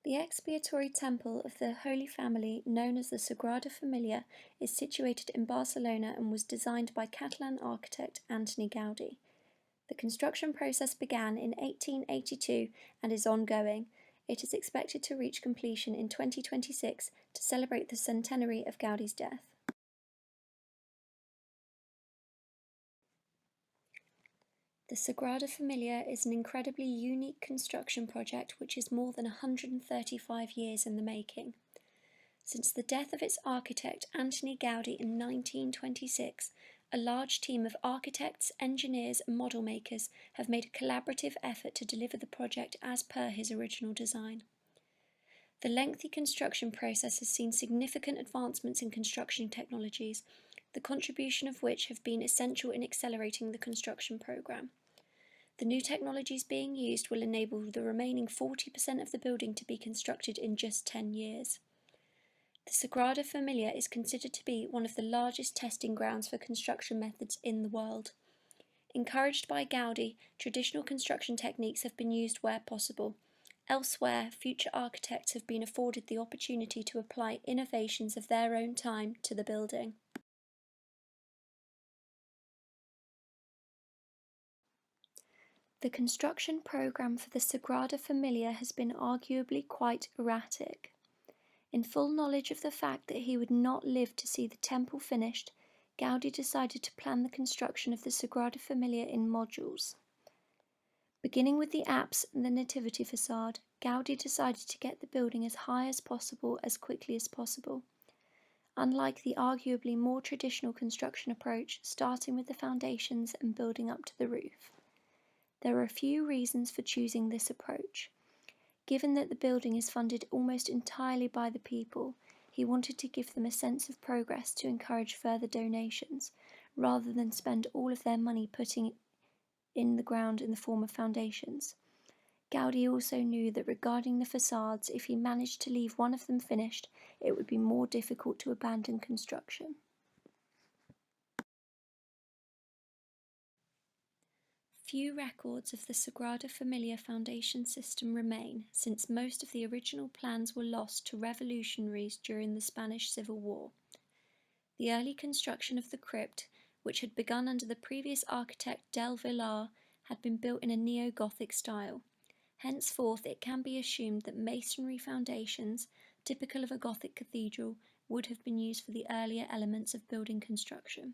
The expiatory temple of the Holy Family, known as the Sagrada Familia, is situated in Barcelona and was designed by Catalan architect Antoni Gaudí. The construction process began in 1882 and is ongoing. It is expected to reach completion in 2026 to celebrate the centenary of Gaudí's death. The Sagrada Familia is an incredibly unique construction project which is more than 135 years in the making. Since the death of its architect Antoni Gaudí in 1926, a large team of architects, engineers and model makers have made a collaborative effort to deliver the project as per his original design. The lengthy construction process has seen significant advancements in construction technologies, the contribution of which have been essential in accelerating the construction programme. The new technologies being used will enable the remaining 40% of the building to be constructed in just 10 years. The Sagrada Familia is considered to be one of the largest testing grounds for construction methods in the world. Encouraged by Gaudí, traditional construction techniques have been used where possible. Elsewhere, future architects have been afforded the opportunity to apply innovations of their own time to the building. The construction programme for the Sagrada Familia has been arguably quite erratic. In full knowledge of the fact that he would not live to see the temple finished, Gaudí decided to plan the construction of the Sagrada Familia in modules. Beginning with the apse and the nativity facade, Gaudí decided to get the building as high as possible as quickly as possible. Unlike the arguably more traditional construction approach, starting with the foundations and building up to the roof. There are a few reasons for choosing this approach. Given that the building is funded almost entirely by the people, he wanted to give them a sense of progress to encourage further donations, rather than spend all of their money putting in the ground in the form of foundations. Gaudí also knew that regarding the facades, if he managed to leave one of them finished, it would be more difficult to abandon construction. Few records of the Sagrada Familia foundation system remain, since most of the original plans were lost to revolutionaries during the Spanish Civil War. The early construction of the crypt, which had begun under the previous architect Del Villar, had been built in a neo-Gothic style. Henceforth, it can be assumed that masonry foundations, typical of a Gothic cathedral, would have been used for the earlier elements of building construction.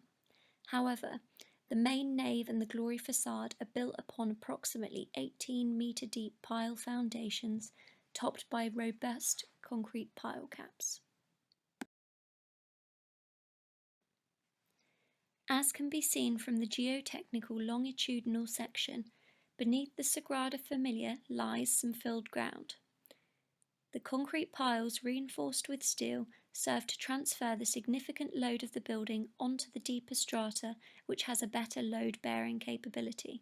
However, the main nave and the glory facade are built upon approximately 18-metre deep pile foundations, topped by robust concrete pile caps. As can be seen from the geotechnical longitudinal section, beneath the Sagrada Familia lies some filled ground. The concrete piles, reinforced with steel, serve to transfer the significant load of the building onto the deeper strata, which has a better load-bearing capability.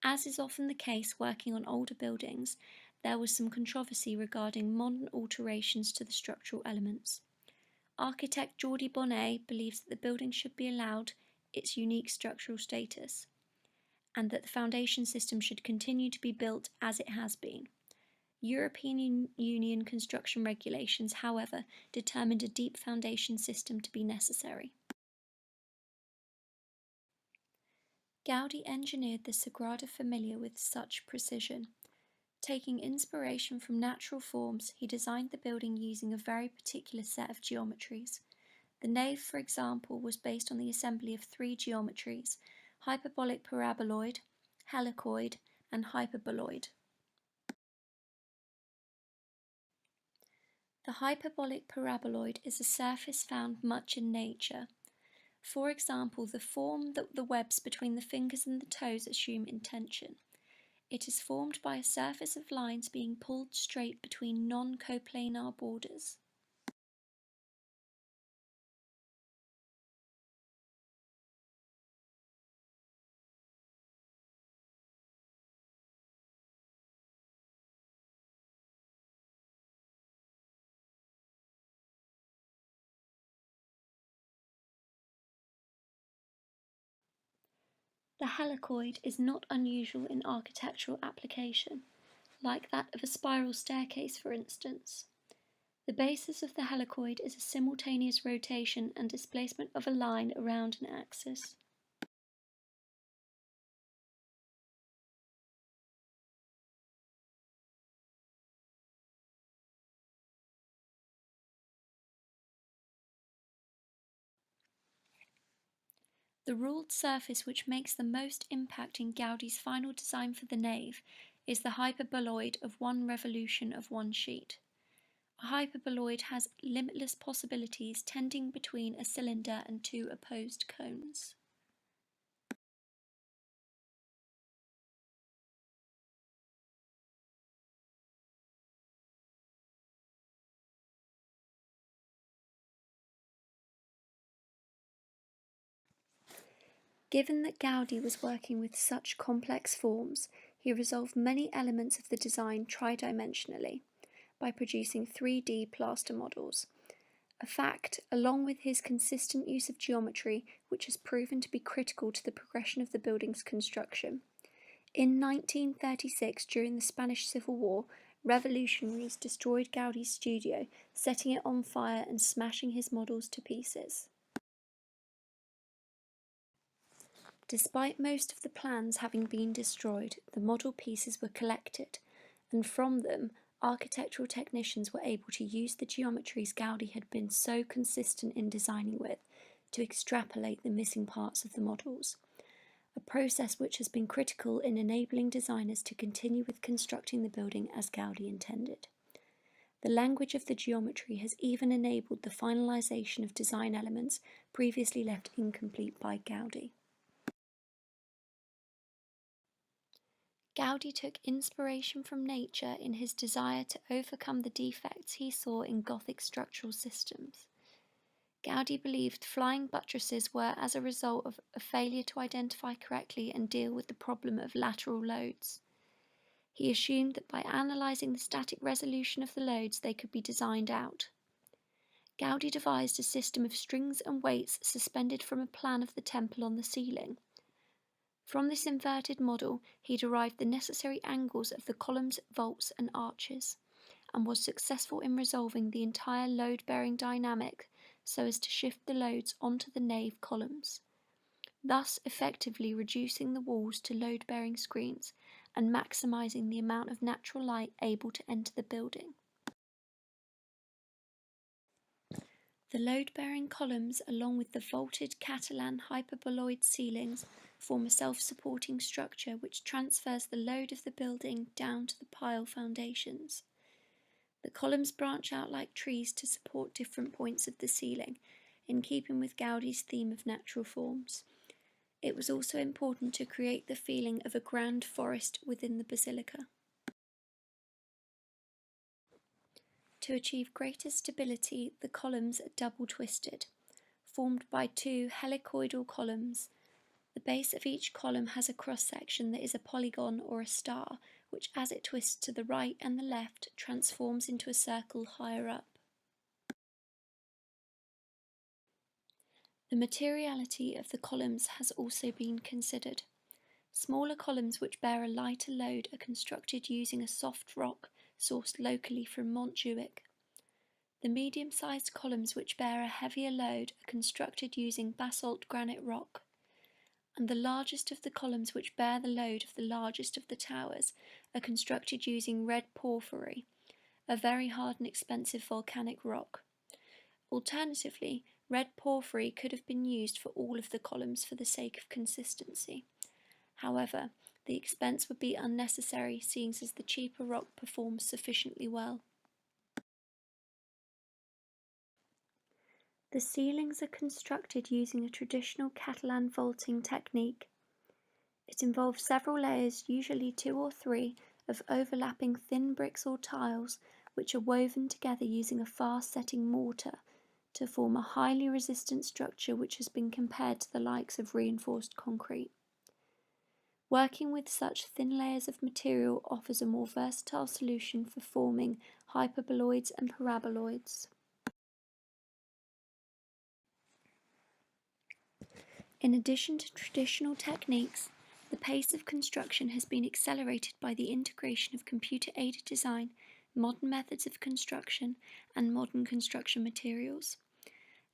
As is often the case working on older buildings, there was some controversy regarding modern alterations to the structural elements. Architect Jordi Bonet believes that the building should be allowed its unique structural status, and that the foundation system should continue to be built as it has been. European Union construction regulations, however, determined a deep foundation system to be necessary. Gaudí engineered the Sagrada Familia with such precision. Taking inspiration from natural forms, he designed the building using a very particular set of geometries. The nave, for example, was based on the assembly of three geometries: hyperbolic paraboloid, helicoid, and hyperboloid. The hyperbolic paraboloid is a surface found much in nature. For example, the form that the webs between the fingers and the toes assume in tension. It is formed by a surface of lines being pulled straight between non-coplanar borders. The helicoid is not unusual in architectural application. like that of a spiral staircase, for instance. The basis of the helicoid is a simultaneous rotation and displacement of a line around an axis. The ruled surface which makes the most impact in Gaudi's final design for the nave is the hyperboloid of one revolution of one sheet. A hyperboloid has limitless possibilities tending between a cylinder and two opposed cones. Given that Gaudi was working with such complex forms, he resolved many elements of the design tridimensionally by producing 3D plaster models, a fact, along with his consistent use of geometry, which has proven to be critical to the progression of the building's construction. In 1936, during the Spanish Civil War, revolutionaries destroyed Gaudi's studio, setting it on fire and smashing his models to pieces. Despite most of the plans having been destroyed, the model pieces were collected, and from them, architectural technicians were able to use the geometries Gaudi had been so consistent in designing with to extrapolate the missing parts of the models, a process which has been critical in enabling designers to continue with constructing the building as Gaudi intended. The language of the geometry has even enabled the finalization of design elements previously left incomplete by Gaudi. Gaudi took inspiration from nature in his desire to overcome the defects he saw in Gothic structural systems. Gaudi believed flying buttresses were as a result of a failure to identify correctly and deal with the problem of lateral loads. He assumed that by analysing the static resolution of the loads they could be designed out. Gaudi devised a system of strings and weights suspended from a plan of the temple on the ceiling. From this inverted model, he derived the necessary angles of the columns, vaults, and arches, and was successful in resolving the entire load-bearing dynamic so as to shift the loads onto the nave columns, thus effectively reducing the walls to load-bearing screens and maximising the amount of natural light able to enter the building. The load-bearing columns, along with the vaulted Catalan hyperboloid ceilings, form a self-supporting structure which transfers the load of the building down to the pile foundations. The columns branch out like trees to support different points of the ceiling, in keeping with Gaudi's theme of natural forms. It was also important to create the feeling of a grand forest within the basilica. To achieve greater stability, the columns are double-twisted, formed by two helicoidal columns. The base of each column has a cross-section that is a polygon or a star, which as it twists to the right and the left, transforms into a circle higher up. The materiality of the columns has also been considered. Smaller columns which bear a lighter load are constructed using a soft rock sourced locally from Montjuic. The medium-sized columns which bear a heavier load are constructed using basalt granite rock, and the largest of the columns which bear the load of the largest of the towers are constructed using red porphyry, a very hard and expensive volcanic rock. Alternatively, red porphyry could have been used for all of the columns for the sake of consistency. However, the expense would be unnecessary, seeing as the cheaper rock performs sufficiently well. The ceilings are constructed using a traditional Catalan vaulting technique. It involves several layers, usually 2 or 3, of overlapping thin bricks or tiles, which are woven together using a fast-setting mortar to form a highly resistant structure which has been compared to the likes of reinforced concrete. Working with such thin layers of material offers a more versatile solution for forming hyperboloids and paraboloids. In addition to traditional techniques, The pace of construction has been accelerated by the integration of computer-aided design, modern methods of construction, and modern construction materials.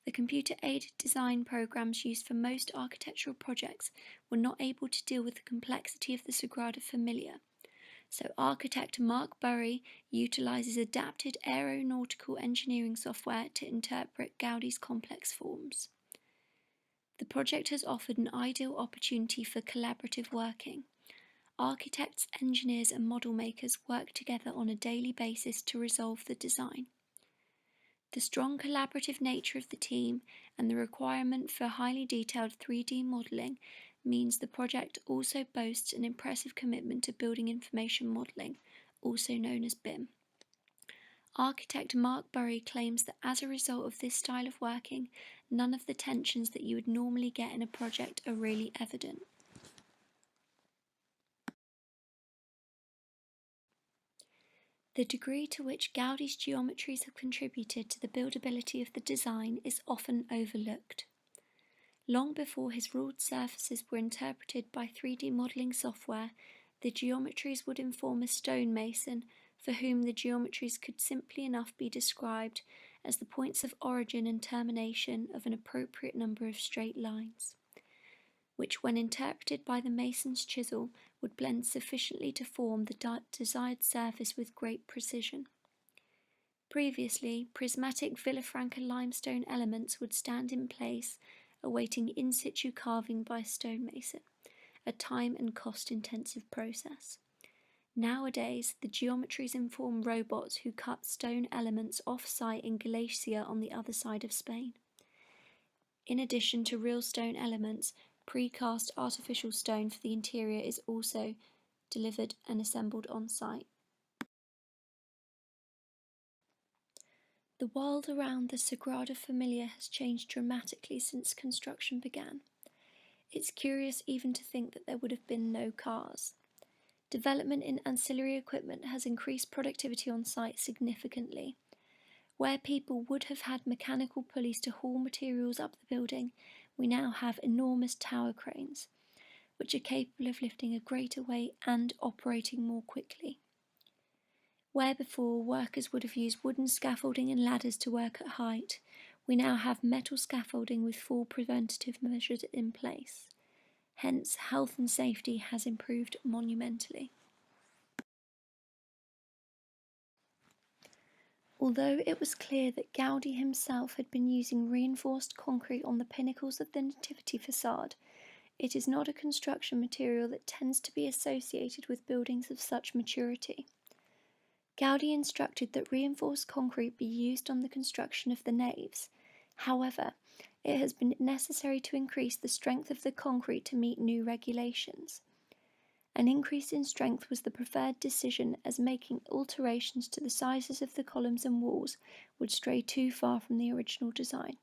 The computer-aided design programs used for most architectural projects were not able to deal with the complexity of the Sagrada Familia, so architect Mark Burry utilises adapted aeronautical engineering software to interpret Gaudi's complex forms. The project has offered an ideal opportunity for collaborative working. Architects, engineers and model makers work together on a daily basis to resolve the design. The strong collaborative nature of the team and the requirement for highly detailed 3D modelling means the project also boasts an impressive commitment to building information modelling, also known as BIM. Architect Mark Burry claims that as a result of this style of working, none of the tensions that you would normally get in a project are really evident. The degree to which Gaudi's geometries have contributed to the buildability of the design is often overlooked. Long before his ruled surfaces were interpreted by 3D modelling software, the geometries would inform a stonemason, for whom the geometries could simply enough be described as the points of origin and termination of an appropriate number of straight lines, which when interpreted by the mason's chisel would blend sufficiently to form the desired surface with great precision. Previously, prismatic Villafranca limestone elements would stand in place, awaiting in situ carving by a stonemason, a time and cost-intensive process. Nowadays, the geometries inform robots who cut stone elements off-site in Galicia on the other side of Spain. In addition to real stone elements, precast artificial stone for the interior is also delivered and assembled on-site. The world around the Sagrada Familia has changed dramatically since construction began. It's curious even to think that there would have been no cars. Development in ancillary equipment has increased productivity on site significantly. Where people would have had mechanical pulleys to haul materials up the building, we now have enormous tower cranes, which are capable of lifting a greater weight and operating more quickly. Where before workers would have used wooden scaffolding and ladders to work at height, we now have metal scaffolding with full preventative measures in place. Hence, health and safety has improved monumentally. Although it was clear that Gaudi himself had been using reinforced concrete on the pinnacles of the Nativity facade, it is not a construction material that tends to be associated with buildings of such maturity. Gaudi instructed that reinforced concrete be used on the construction of the naves. However, it has been necessary to increase the strength of the concrete to meet new regulations. An increase in strength was the preferred decision, as making alterations to the sizes of the columns and walls would stray too far from the original design.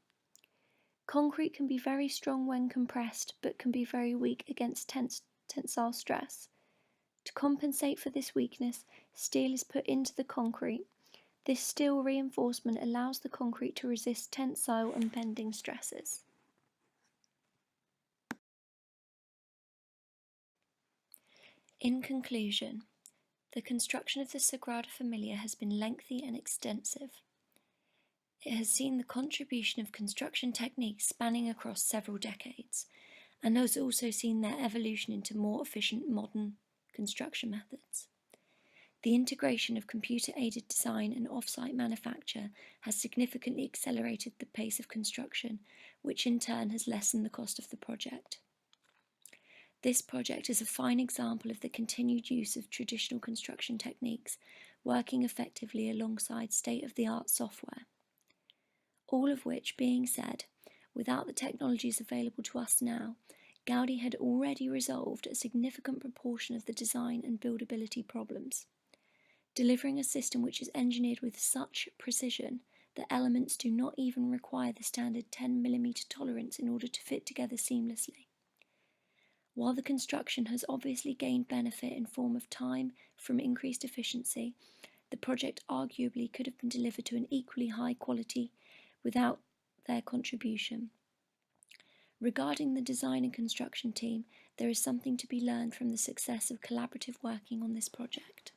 Concrete can be very strong when compressed, but can be very weak against tensile stress. To compensate for this weakness, steel is put into the concrete. This steel reinforcement allows the concrete to resist tensile and bending stresses. In conclusion, the construction of the Sagrada Familia has been lengthy and extensive. It has seen the contribution of construction techniques spanning across several decades, and has also seen their evolution into more efficient modern construction methods. The integration of computer-aided design and off-site manufacture has significantly accelerated the pace of construction, which in turn has lessened the cost of the project. This project is a fine example of the continued use of traditional construction techniques, working effectively alongside state-of-the-art software. All of which being said, without the technologies available to us now, Gaudi had already resolved a significant proportion of the design and buildability problems. Delivering a system which is engineered with such precision that elements do not even require the standard 10mm tolerance in order to fit together seamlessly. While the construction has obviously gained benefit in form of time from increased efficiency, the project arguably could have been delivered to an equally high quality without their contribution. Regarding the design and construction team, there is something to be learned from the success of collaborative working on this project.